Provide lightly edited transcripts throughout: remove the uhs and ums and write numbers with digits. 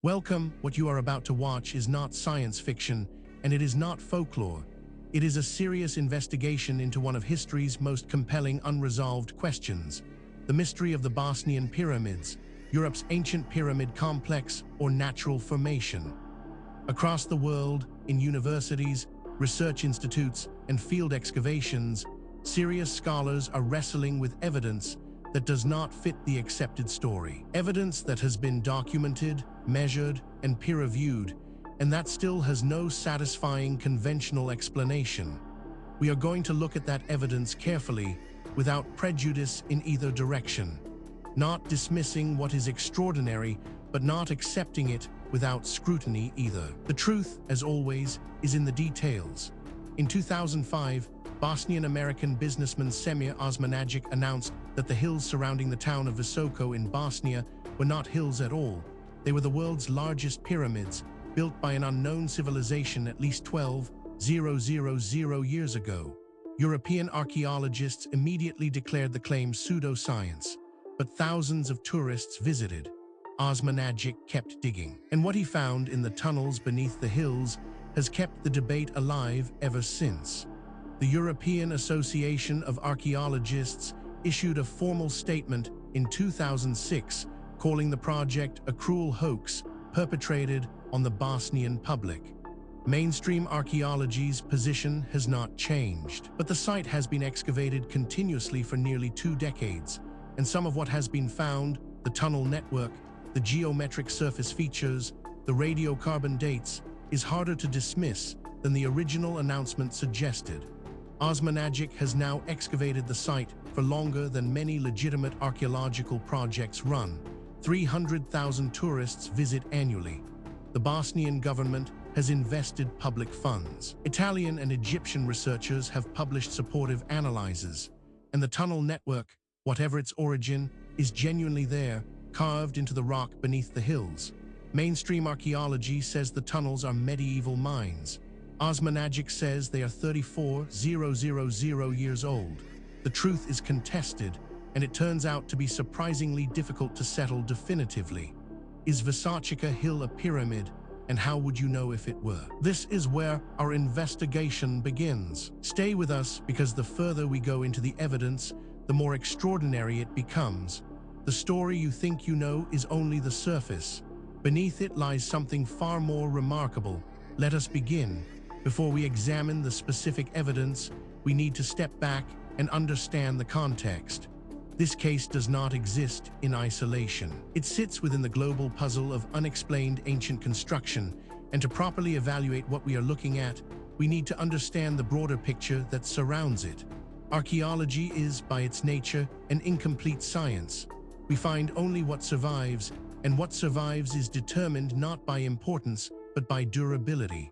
Welcome. What you are about to watch is not science fiction, and it is not folklore. It is a serious investigation into one of history's most compelling unresolved questions: the mystery of the Bosnian pyramids, Europe's ancient pyramid complex or natural formation. Across the world, in universities, research institutes, and field excavations, serious scholars are wrestling with evidence that does not fit the accepted story. Evidence that has been documented, measured, and peer-reviewed, and that still has no satisfying conventional explanation. We are going to look at that evidence carefully, without prejudice in either direction. Not dismissing what is extraordinary, but not accepting it without scrutiny either. The truth, as always, is in the details. In 2005, Bosnian-American businessman Semir Osmanagic announced that the hills surrounding the town of Visoko in Bosnia were not hills at all. They were the world's largest pyramids, built by an unknown civilization at least 12,000 years ago. European archaeologists immediately declared the claim pseudoscience, but thousands of tourists visited. Osmanagic kept digging, and what he found in the tunnels beneath the hills has kept the debate alive ever since. The European Association of Archaeologists issued a formal statement in 2006 calling the project a cruel hoax perpetrated on the Bosnian public. Mainstream archaeology's position has not changed, but the site has been excavated continuously for nearly 2 decades, and some of what has been found, the tunnel network, the geometric surface features, the radiocarbon dates, is harder to dismiss than the original announcement suggested. Osmanagic has now excavated the site for longer than many legitimate archaeological projects run. 300,000 tourists visit annually. The Bosnian government has invested public funds. Italian and Egyptian researchers have published supportive analyses, and the tunnel network, whatever its origin, is genuinely there, carved into the rock beneath the hills. Mainstream archaeology says the tunnels are medieval mines. Osmanagic says they are 34,000 years old. The truth is contested, and it turns out to be surprisingly difficult to settle definitively. Is Visoko Hill a pyramid, and how would you know if it were? This is where our investigation begins. Stay with us, because the further we go into the evidence, the more extraordinary it becomes. The story you think you know is only the surface. Beneath it lies something far more remarkable. Let us begin. Before we examine the specific evidence, we need to step back and understand the context. This case does not exist in isolation. It sits within the global puzzle of unexplained ancient construction, and to properly evaluate what we are looking at, we need to understand the broader picture that surrounds it. Archaeology is, by its nature, an incomplete science. We find only what survives, and what survives is determined not by importance, but by durability.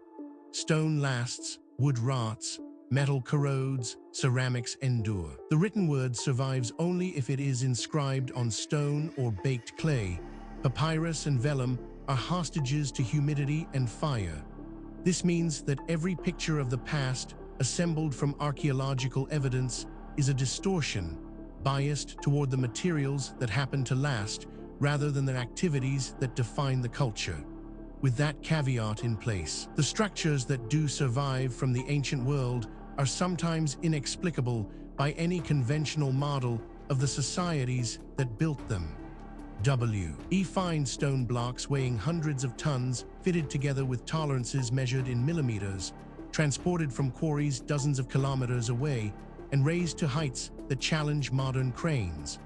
Stone lasts, wood rots, metal corrodes, ceramics endure. The written word survives only if it is inscribed on stone or baked clay. Papyrus and vellum are hostages to humidity and fire. This means that every picture of the past, assembled from archaeological evidence, is a distortion, biased toward the materials that happen to last, rather than the activities that define the culture. With that caveat in place, the structures that do survive from the ancient world are sometimes inexplicable by any conventional model of the societies that built them. Find stone blocks weighing hundreds of tons, fitted together with tolerances measured in millimeters, transported from quarries dozens of kilometers away, and raised to heights that challenge modern cranes.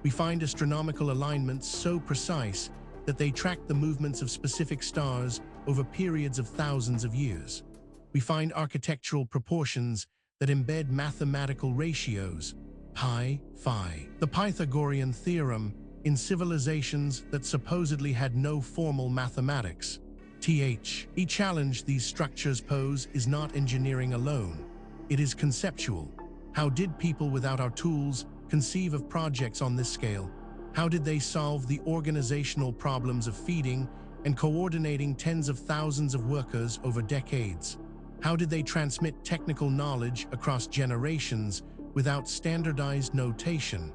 We find astronomical alignments so precise that they track the movements of specific stars over periods of thousands of years. We find architectural proportions that embed mathematical ratios, pi, phi, the Pythagorean theorem, in civilizations that supposedly had no formal mathematics. The challenge these structures pose is not engineering alone. It is conceptual. How did people without our tools conceive of projects on this scale? How did they solve the organizational problems of feeding and coordinating tens of thousands of workers over decades? How did they transmit technical knowledge across generations without standardized notation?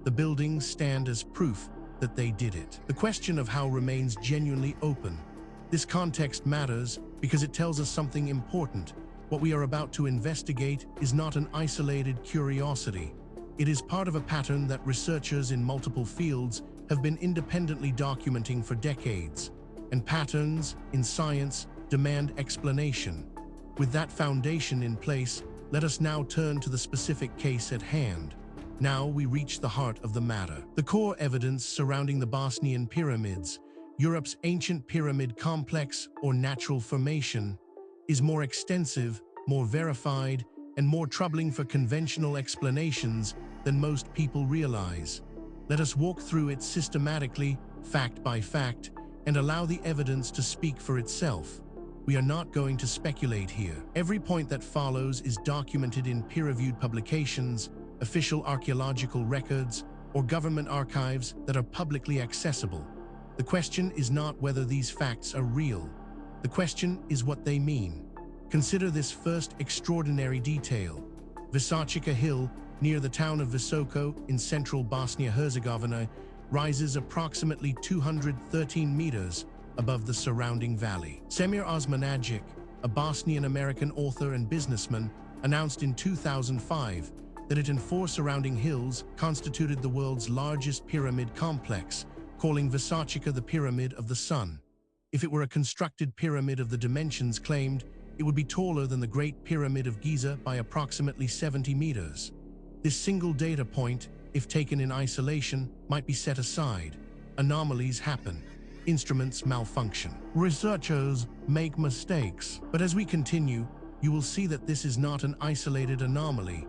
The buildings stand as proof that they did it. The question of how remains genuinely open. This context matters because it tells us something important. What we are about to investigate is not an isolated curiosity. It is part of a pattern that researchers in multiple fields have been independently documenting for decades. And patterns in science demand explanation. With that foundation in place, let us now turn to the specific case at hand. Now we reach the heart of the matter. The core evidence surrounding the Bosnian pyramids, Europe's ancient pyramid complex or natural formation, is more extensive, more verified, and more troubling for conventional explanations than most people realize. Let us walk through it systematically, fact by fact, and allow the evidence to speak for itself. We are not going to speculate here. Every point that follows is documented in peer-reviewed publications, official archaeological records, or government archives that are publicly accessible. The question is not whether these facts are real. The question is what they mean. Consider this first extraordinary detail. Visačica Hill, near the town of Visoko in central Bosnia-Herzegovina, rises approximately 213 meters above the surrounding valley. Semir Osmanagic, a Bosnian-American author and businessman, announced in 2005 that it and four surrounding hills constituted the world's largest pyramid complex, calling Visačica the Pyramid of the Sun. If it were a constructed pyramid of the dimensions claimed, it would be taller than the Great Pyramid of Giza by approximately 70 meters. This single data point, if taken in isolation, might be set aside. Anomalies happen. Instruments malfunction. Researchers make mistakes. But as we continue, you will see that this is not an isolated anomaly.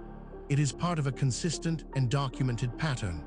It is part of a consistent and documented pattern.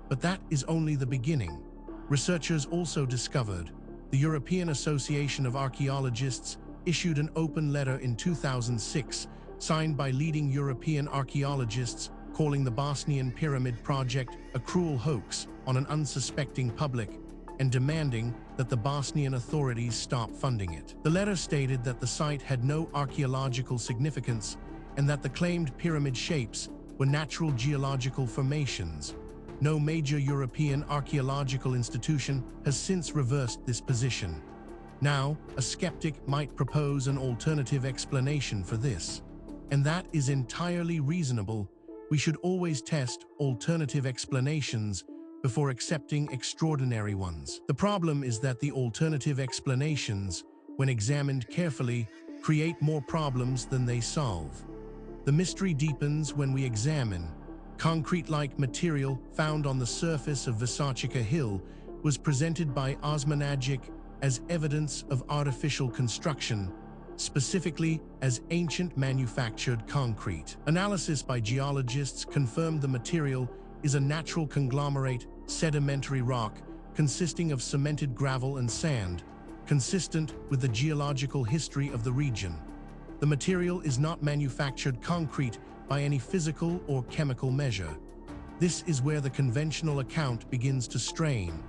But that is only the beginning. Researchers also discovered the European Association of Archaeologists issued an open letter in 2006, signed by leading European archaeologists, calling the Bosnian Pyramid Project a cruel hoax on an unsuspecting public and demanding that the Bosnian authorities stop funding it. The letter stated that the site had no archaeological significance and that the claimed pyramid shapes were natural geological formations. No major European archaeological institution has since reversed this position. Now, a skeptic might propose an alternative explanation for this. And that is entirely reasonable. We should always test alternative explanations before accepting extraordinary ones. The problem is that the alternative explanations, when examined carefully, create more problems than they solve. The mystery deepens when we examine. Concrete-like material found on the surface of Visačica Hill was presented by Osmanagic as evidence of artificial construction, specifically as ancient manufactured concrete. Analysis by geologists confirmed the material is a natural conglomerate sedimentary rock consisting of cemented gravel and sand, consistent with the geological history of the region. The material is not manufactured concrete by any physical or chemical measure. This is where the conventional account begins to strain.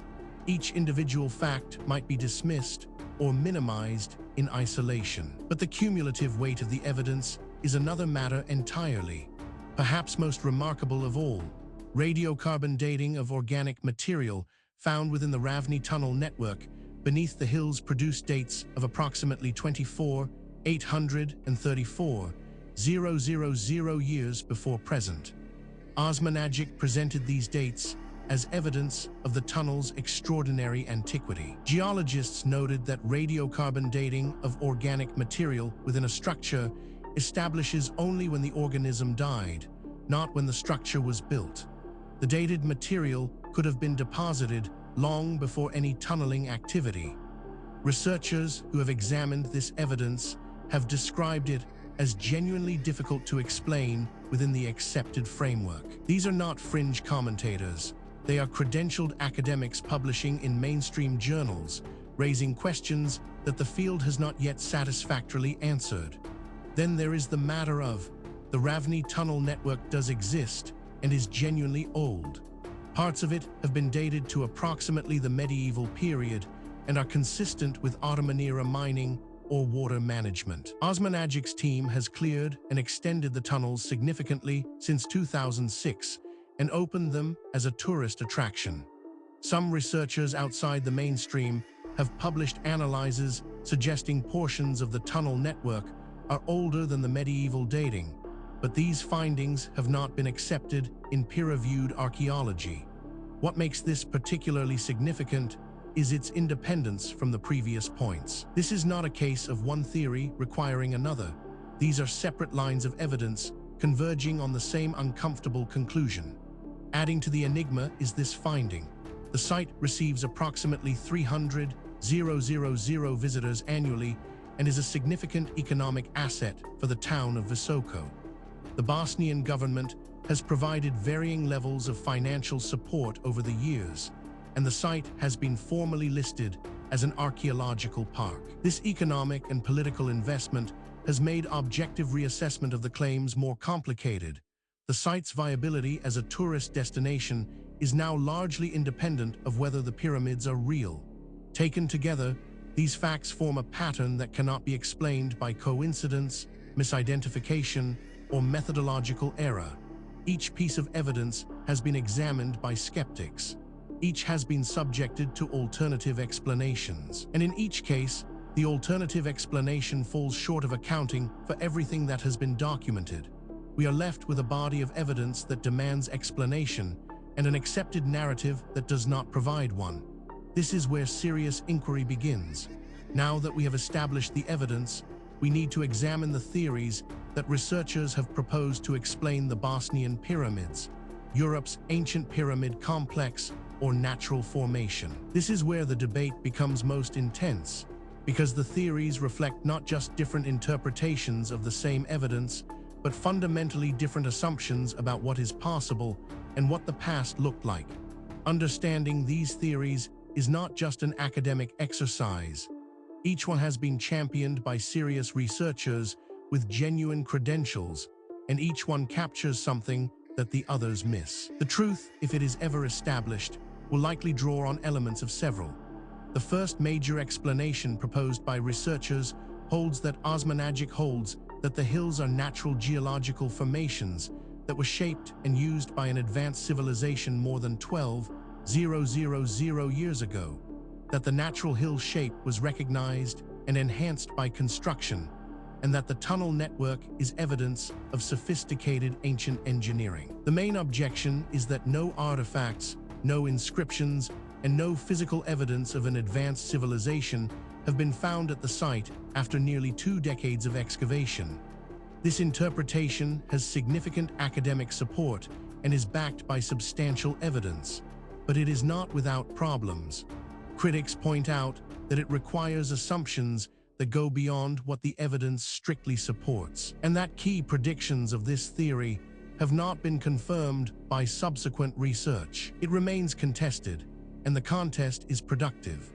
Each individual fact might be dismissed or minimized in isolation. But the cumulative weight of the evidence is another matter entirely. Perhaps most remarkable of all, radiocarbon dating of organic material found within the Ravni tunnel network beneath the hills produced dates of approximately 24,834, 000 years before present. Osmanagic presented these dates as evidence of the tunnel's extraordinary antiquity. Geologists noted that radiocarbon dating of organic material within a structure establishes only when the organism died, not when the structure was built. The dated material could have been deposited long before any tunneling activity. Researchers who have examined this evidence have described it as genuinely difficult to explain within the accepted framework. These are not fringe commentators. They are credentialed academics publishing in mainstream journals, raising questions that the field has not yet satisfactorily answered. Then there is the matter of the Ravni tunnel network does exist and is genuinely old. Parts of it have been dated to approximately the medieval period and are consistent with Ottoman-era mining or water management. Osmanagic's team has cleared and extended the tunnels significantly since 2006 and opened them as a tourist attraction. Some researchers outside the mainstream have published analyses suggesting portions of the tunnel network are older than the medieval dating, but these findings have not been accepted in peer-reviewed archaeology. What makes this particularly significant is its independence from the previous points. This is not a case of one theory requiring another. These are separate lines of evidence converging on the same uncomfortable conclusion. Adding to the enigma is this finding. The site receives approximately 300,000 visitors annually and is a significant economic asset for the town of Visoko. The Bosnian government has provided varying levels of financial support over the years, and the site has been formally listed as an archaeological park. This economic and political investment has made objective reassessment of the claims more complicated. The site's viability as a tourist destination is now largely independent of whether the pyramids are real. Taken together, these facts form a pattern that cannot be explained by coincidence, misidentification, or methodological error. Each piece of evidence has been examined by skeptics. Each has been subjected to alternative explanations. And in each case, the alternative explanation falls short of accounting for everything that has been documented. We are left with a body of evidence that demands explanation and an accepted narrative that does not provide one. This is where serious inquiry begins. Now that we have established the evidence, we need to examine the theories that researchers have proposed to explain the Bosnian pyramids, Europe's ancient pyramid complex, or natural formation. This is where the debate becomes most intense, because the theories reflect not just different interpretations of the same evidence, but fundamentally different assumptions about what is possible and what the past looked like. Understanding these theories is not just an academic exercise. Each one has been championed by serious researchers with genuine credentials, and each one captures something that the others miss. The truth, if it is ever established, will likely draw on elements of several. The first major explanation proposed by researchers holds that the hills are natural geological formations that were shaped and used by an advanced civilization more than 12,000 years ago, that the natural hill shape was recognized and enhanced by construction, and that the tunnel network is evidence of sophisticated ancient engineering. The main objection is that no artifacts, no inscriptions, and no physical evidence of an advanced civilization have been found at the site after nearly 2 decades of excavation. This interpretation has significant academic support and is backed by substantial evidence, but it is not without problems. Critics point out that it requires assumptions that go beyond what the evidence strictly supports, and that key predictions of this theory have not been confirmed by subsequent research. It remains contested, and the contest is productive.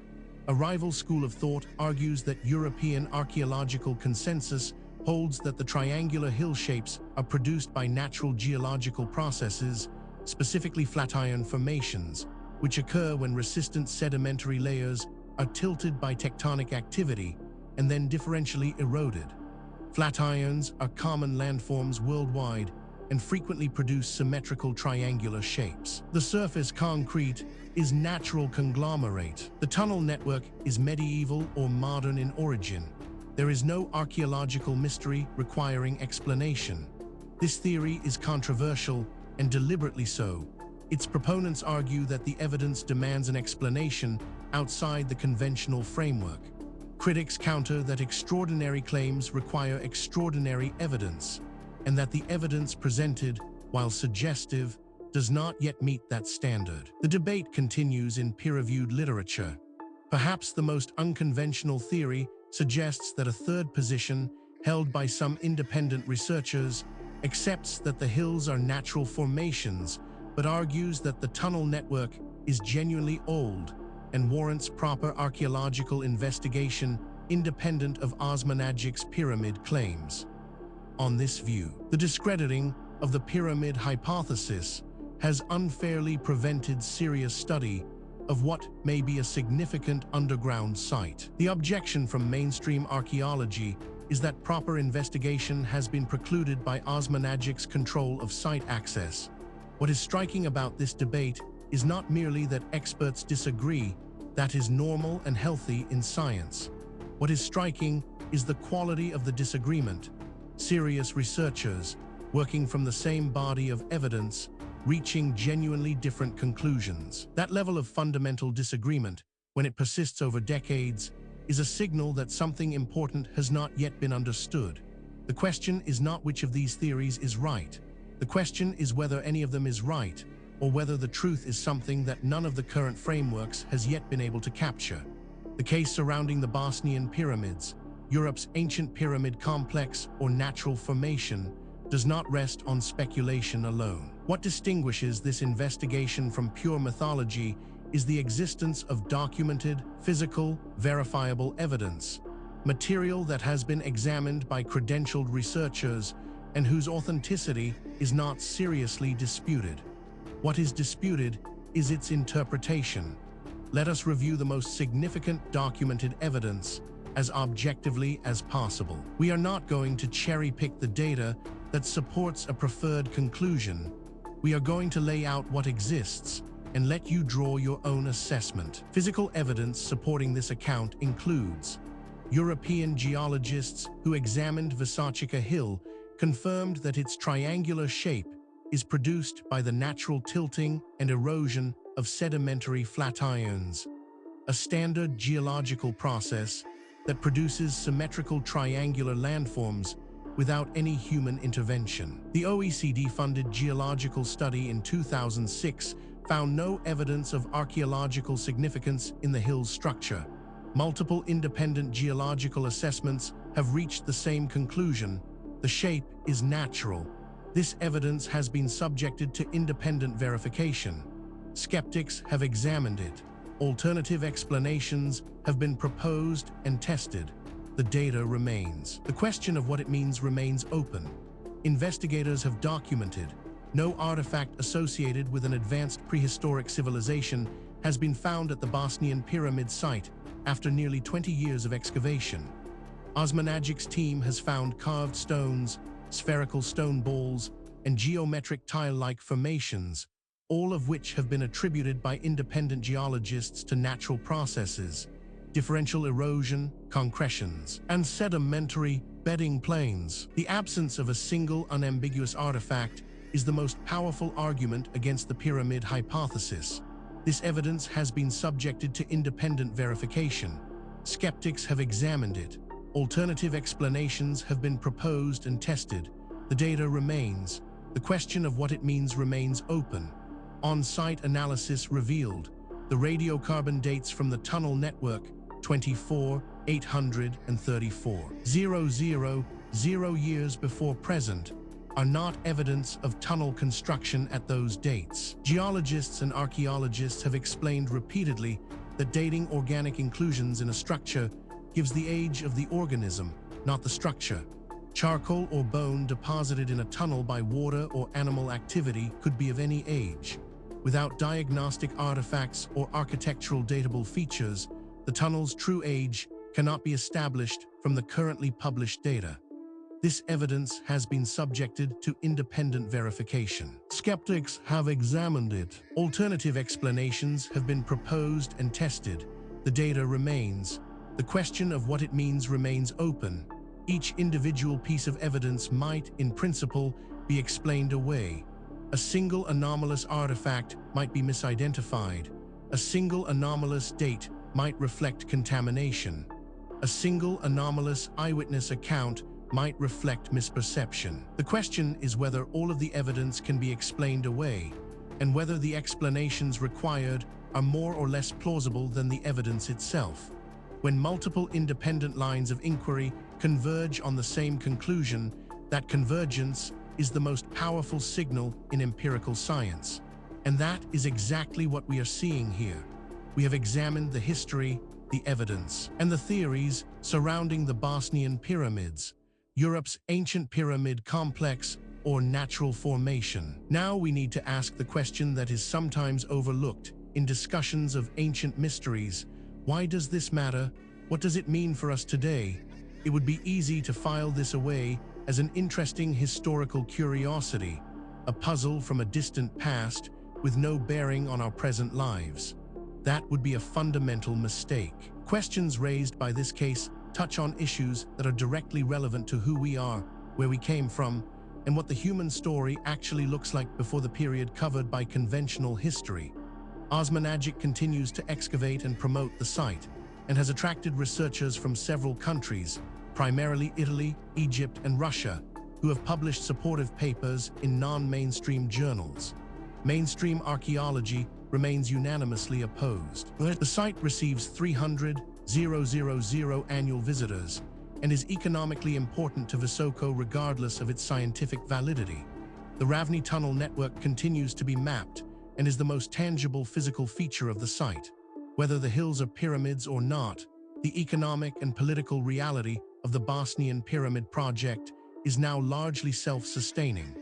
A rival school of thought argues that European archaeological consensus holds that the triangular hill shapes are produced by natural geological processes, specifically flatiron formations, which occur when resistant sedimentary layers are tilted by tectonic activity and then differentially eroded. Flatirons are common landforms worldwide and frequently produce symmetrical triangular shapes. The surface concrete is natural conglomerate. The tunnel network is medieval or modern in origin. There is no archaeological mystery requiring explanation. This theory is controversial, and deliberately so. Its proponents argue that the evidence demands an explanation outside the conventional framework. Critics counter that extraordinary claims require extraordinary evidence, and that the evidence presented, while suggestive, does not yet meet that standard. The debate continues in peer-reviewed literature. Perhaps the most unconventional theory suggests that a third position, held by some independent researchers, accepts that the hills are natural formations, but argues that the tunnel network is genuinely old and warrants proper archaeological investigation independent of Osmanagic's pyramid claims. On this view, the discrediting of the pyramid hypothesis has unfairly prevented serious study of what may be a significant underground site. The objection from mainstream archaeology is that proper investigation has been precluded by Osmanagic's control of site access. What is striking about this debate is not merely that experts disagree. That is normal and healthy in science. What is striking is the quality of the disagreement. Serious researchers, working from the same body of evidence, reaching genuinely different conclusions. That level of fundamental disagreement, when it persists over decades, is a signal that something important has not yet been understood. The question is not which of these theories is right. The question is whether any of them is right, or whether the truth is something that none of the current frameworks has yet been able to capture. The case surrounding the Bosnian pyramids, Europe's ancient pyramid complex or natural formation, does not rest on speculation alone. What distinguishes this investigation from pure mythology is the existence of documented, physical, verifiable evidence, material that has been examined by credentialed researchers and whose authenticity is not seriously disputed. What is disputed is its interpretation. Let us review the most significant documented evidence as objectively as possible. We are not going to cherry-pick the data that supports a preferred conclusion. We are going to lay out what exists and let you draw your own assessment. Physical evidence supporting this account includes European geologists who examined Vysotseka Hill confirmed that its triangular shape is produced by the natural tilting and erosion of sedimentary flatirons, a standard geological process that produces symmetrical triangular landforms without any human intervention. The OECD-funded geological study in 2006 found no evidence of archaeological significance in the hill's structure. Multiple independent geological assessments have reached the same conclusion: the shape is natural. This evidence has been subjected to independent verification. Skeptics have examined it. Alternative explanations have been proposed and tested. The data remains. The question of what it means remains open. Investigators have documented no artifact associated with an advanced prehistoric civilization has been found at the Bosnian pyramid site after nearly 20 years of excavation. Osmanagic's team has found carved stones, spherical stone balls, and geometric tile-like formations, all of which have been attributed by independent geologists to natural processes, differential erosion, concretions, and sedimentary bedding plains. The absence of a single unambiguous artifact is the most powerful argument against the pyramid hypothesis. This evidence has been subjected to independent verification. Skeptics have examined it. Alternative explanations have been proposed and tested. The data remains. The question of what it means remains open. On-site analysis revealed the radiocarbon dates from the tunnel network 24,834, 000 years before present, are not evidence of tunnel construction at those dates. Geologists and archaeologists have explained repeatedly that dating organic inclusions in a structure gives the age of the organism, not the structure. Charcoal or bone deposited in a tunnel by water or animal activity could be of any age. Without diagnostic artifacts or architectural datable features, the tunnel's true age cannot be established from the currently published data. This evidence has been subjected to independent verification. Skeptics have examined it. Alternative explanations have been proposed and tested. The data remains. The question of what it means remains open. Each individual piece of evidence might, in principle, be explained away. A single anomalous artifact might be misidentified. A single anomalous date might reflect contamination. A single anomalous eyewitness account might reflect misperception. The question is whether all of the evidence can be explained away, and whether the explanations required are more or less plausible than the evidence itself. When multiple independent lines of inquiry converge on the same conclusion, that convergence is the most powerful signal in empirical science. And that is exactly what we are seeing here. We have examined the history, the evidence, and the theories surrounding the Bosnian pyramids, Europe's ancient pyramid complex or natural formation. Now we need to ask the question that is sometimes overlooked in discussions of ancient mysteries. Why does this matter? What does it mean for us today? It would be easy to file this away as an interesting historical curiosity, a puzzle from a distant past, with no bearing on our present lives. That would be a fundamental mistake. Questions raised by this case touch on issues that are directly relevant to who we are, where we came from, and what the human story actually looks like before the period covered by conventional history. Osmanagic continues to excavate and promote the site, and has attracted researchers from several countries, primarily Italy, Egypt, and Russia, who have published supportive papers in non-mainstream journals. Mainstream archaeology remains unanimously opposed. The site receives 300,000 annual visitors and is economically important to Visoko regardless of its scientific validity. The Ravni Tunnel network continues to be mapped and is the most tangible physical feature of the site. Whether the hills are pyramids or not, the economic and political reality of the Bosnian Pyramid project is now largely self-sustaining.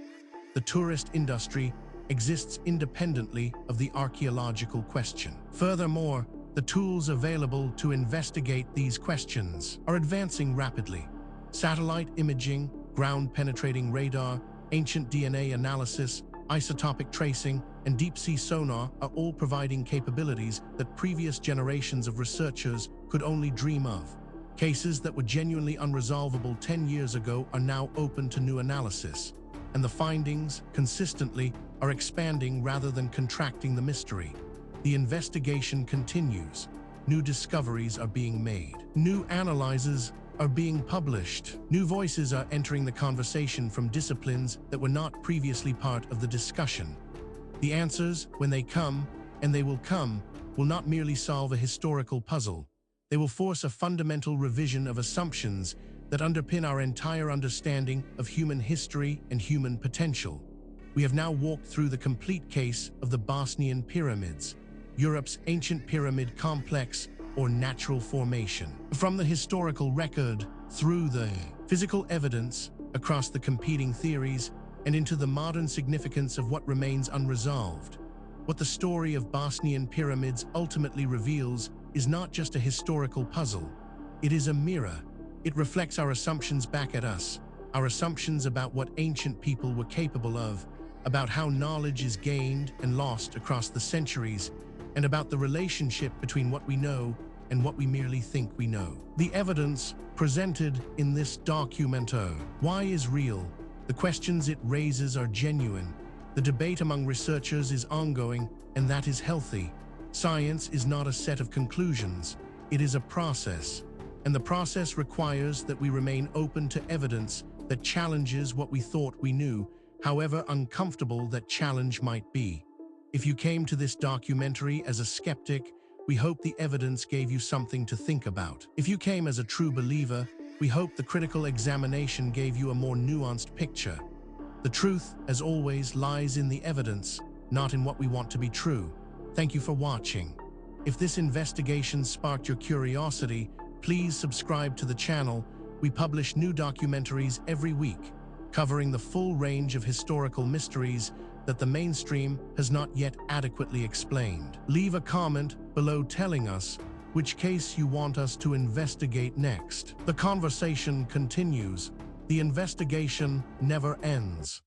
The tourist industry exists independently of the archaeological question. Furthermore, the tools available to investigate these questions are advancing rapidly. Satellite imaging, ground-penetrating radar, ancient DNA analysis, isotopic tracing, and deep-sea sonar are all providing capabilities that previous generations of researchers could only dream of. Cases that were genuinely unresolvable 10 years ago are now open to new analysis, and the findings, consistently, are expanding rather than contracting the mystery. The investigation continues. New discoveries are being made. New analyses are being published. New voices are entering the conversation from disciplines that were not previously part of the discussion. The answers, when they come, and they will come, will not merely solve a historical puzzle. They will force a fundamental revision of assumptions that underpin our entire understanding of human history and human potential. We have now walked through the complete case of the Bosnian pyramids, Europe's ancient pyramid complex or natural formation. From the historical record, through the physical evidence, across the competing theories, and into the modern significance of what remains unresolved. What the story of Bosnian pyramids ultimately reveals is not just a historical puzzle. It is a mirror. It reflects our assumptions back at us, our assumptions about what ancient people were capable of, about how knowledge is gained and lost across the centuries, and about the relationship between what we know and what we merely think we know. The evidence presented in this documento, why is real? The questions it raises are genuine. The debate among researchers is ongoing, and that is healthy. Science is not a set of conclusions. It is a process. And the process requires that we remain open to evidence that challenges what we thought we knew, however uncomfortable that challenge might be. If you came to this documentary as a skeptic, we hope the evidence gave you something to think about. If you came as a true believer, we hope the critical examination gave you a more nuanced picture. The truth, as always, lies in the evidence, not in what we want to be true. Thank you for watching. If this investigation sparked your curiosity, please subscribe to the channel. We publish new documentaries every week, covering the full range of historical mysteries that the mainstream has not yet adequately explained. Leave a comment below telling us which case you want us to investigate next. The conversation continues. The investigation never ends.